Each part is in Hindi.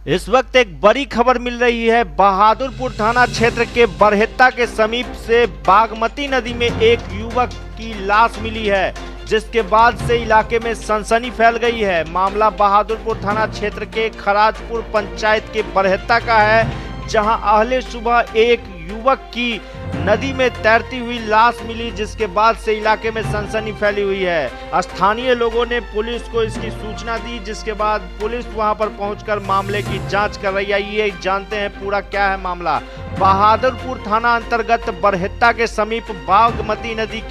इस वक्त एक बड़ी खबर मिल रही है। बहादुरपुर थाना क्षेत्र के बरहेत्ता के समीप से बागमती नदी में एक युवक की लाश मिली है, जिसके बाद से इलाके में सनसनी फैल गई है। मामला बहादुरपुर थाना क्षेत्र के खराजपुर पंचायत के बरहेत्ता का है, जहां अहले सुबह एक युवक की नदी में तैरती हुई लाश मिली, जिसके बाद से इलाके में सनसनी फैली हुई है। स्थानीय लोगों ने पुलिस को इसकी सूचना दी, जिसके बाद पुलिस वहां पर पहुंचकर मामले की जांच कर रही है। ये जानते हैं पूरा क्या है मामला। बहादुरपुर थाना अंतर्गत बरहेत्ता के समीप बागमती नदी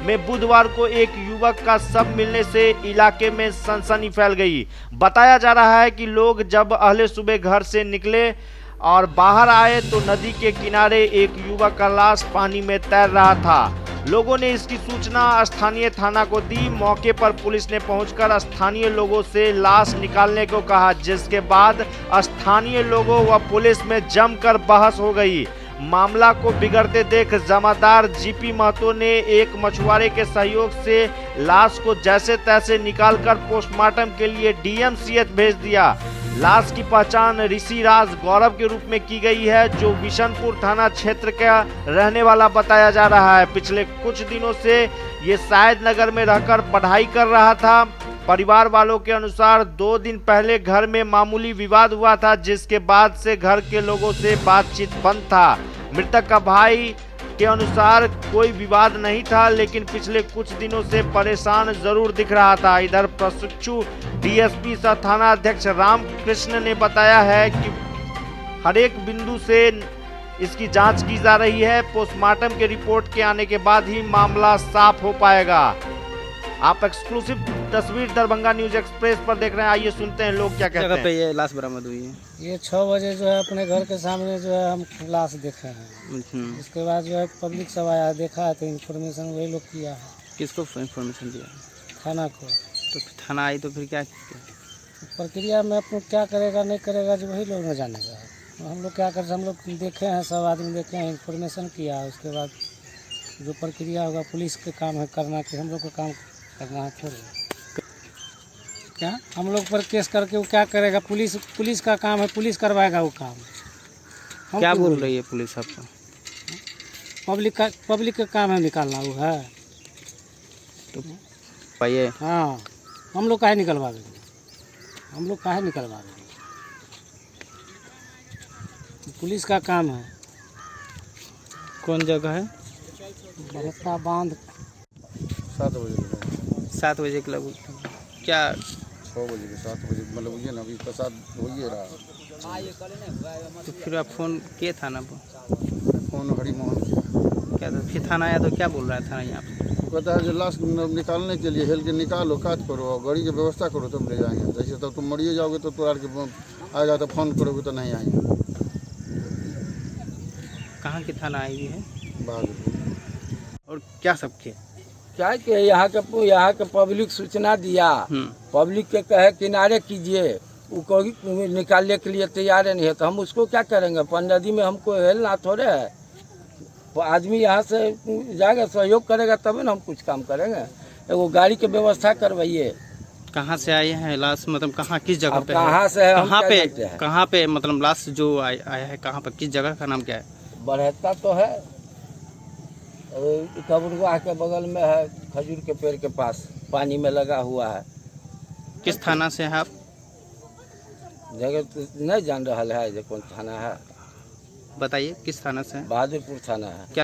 में बुधवार को एक युवक का शव मिलने से इलाके में सनसनी फैल गई। बताया जा रहा है कि लोग जब अहले सुबह घर से निकले और बाहर आए तो नदी के किनारे एक युवक का लाश पानी में तैर रहा था। लोगों ने इसकी सूचना स्थानीय थाना को दी। मौके पर पुलिस ने पहुंचकर स्थानीय लोगों से लाश निकालने को कहा, जिसके बाद स्थानीय लोगों व पुलिस में जमकर बहस हो गई। मामला को बिगड़ते देख जमादार जीपी महतो ने एक मछुआरे के सहयोग से लाश को जैसे तैसे निकालकर पोस्टमार्टम के लिए डीएमसीएच भेज दिया। लाश की पहचान ऋषिराज गौरव के रूप में की गई है, जो बिशनपुर थाना क्षेत्र का रहने वाला बताया जा रहा है। पिछले कुछ दिनों से ये शायद नगर में रहकर पढ़ाई कर रहा था। परिवार वालों के अनुसार 2 दिन पहले घर में मामूली विवाद हुआ था, जिसके बाद से घर के लोगों से बातचीत बंद था। मृतक का भाई के अनुसार कोई विवाद नहीं था, लेकिन पिछले कुछ दिनों से परेशान जरूर दिख रहा था। इधर प्रशिक्षु डीएसपी सह थाना अध्यक्ष रामकृष्ण ने बताया है कि हर एक बिंदु से इसकी जांच की जा रही है। पोस्टमार्टम के रिपोर्ट के आने के बाद ही मामला साफ हो पाएगा। आप एक्सक्लूसिव तस्वीर दरभंगा न्यूज एक्सप्रेस पर देख रहे हैं। आइए सुनते हैं लोग क्या कहते हैं। जगह पे ये लाश बरामद हुई है। ये 6 बजे जो है अपने घर के सामने जो है हम लाश देखे हैं। उसके बाद जो है पब्लिक सब आया देखा है, तो इन्फॉर्मेशन वही लोग किया है। किसको इन्फॉर्मेशन दिया? थाना को। तो फिर थाना आई तो फिर क्या किया? प्रक्रिया में अपने क्या करेगा नहीं करेगा जो वही लोग न जानेगा। हम लोग क्या कर, हम लोग देखे हैं, सब आदमी देखे हैं, इन्फॉर्मेशन किया है। उसके बाद जो प्रक्रिया होगा पुलिस के काम है करना, कि हम लोग का काम करना है थोड़ी। क्या हम लोग पर केस करके वो क्या करेगा? पुलिस का काम है, पुलिस करवाएगा वो काम। हम क्या क्यों बोल रही है पुलिस आपको? पब्लिक का काम है निकालना, वो है तो पाइए। हाँ, हम लोग काहे निकलवा देंगे? हम लोग काहे निकलवा देंगे? पुलिस का काम है। कौन जगह है? बरहेत्ता बांध। 7 बजे के लगभग। क्या 6 बजे के 7 बजे मतलब ये ना अभी प्रसाद हो ही रहा। तो फिर आप फोन किए थाना पर? फोन हरिमोहन किया। क्या तो फिर थाना आया तो क्या बोल रहा है थाना यहाँ पे? कहता है जो लाश निकालने के लिए हेल के निकालो, काट करो और गाड़ी की व्यवस्था करो, तब ले जाएंगे। जैसे तब तुम मरिए जाओगे तो तुरार के आएगा तो फोन करोगे तो नहीं आएंगे। कहाँ की थाना आई हुई है? बहादुरपुर। और क्या सब किए? क्या कि यहाँ के पब्लिक सूचना दिया, पब्लिक के कहे किनारे कीजिए, वो कोई निकालने के लिए तैयार नहीं है, तो हम उसको क्या करेंगे? पर नदी में हमको हेलना थोड़े है। तो आदमी यहाँ से जाएगा, सहयोग करेगा तभी ना हम कुछ काम करेंगे। वो गाड़ी की व्यवस्था करवाइए। कहाँ से आए हैं लाश? मतलब कहाँ किस जगह अब पे कहाँ से है, हम कहाँ क्या पे जानते हैं? कहाँ पे मतलब लाश जो आया है कहाँ पे, किस जगह का नाम क्या है? बरहेत्ता तो है, कबरगाह के बगल में है, खजूर के पेड़ के पास पानी में लगा हुआ है। किस थाना से है आप? जगह तो नहीं जान रहा है जो कौन थाना है। बताइए किस थाना से है? बहादुरपुर थाना है। क्या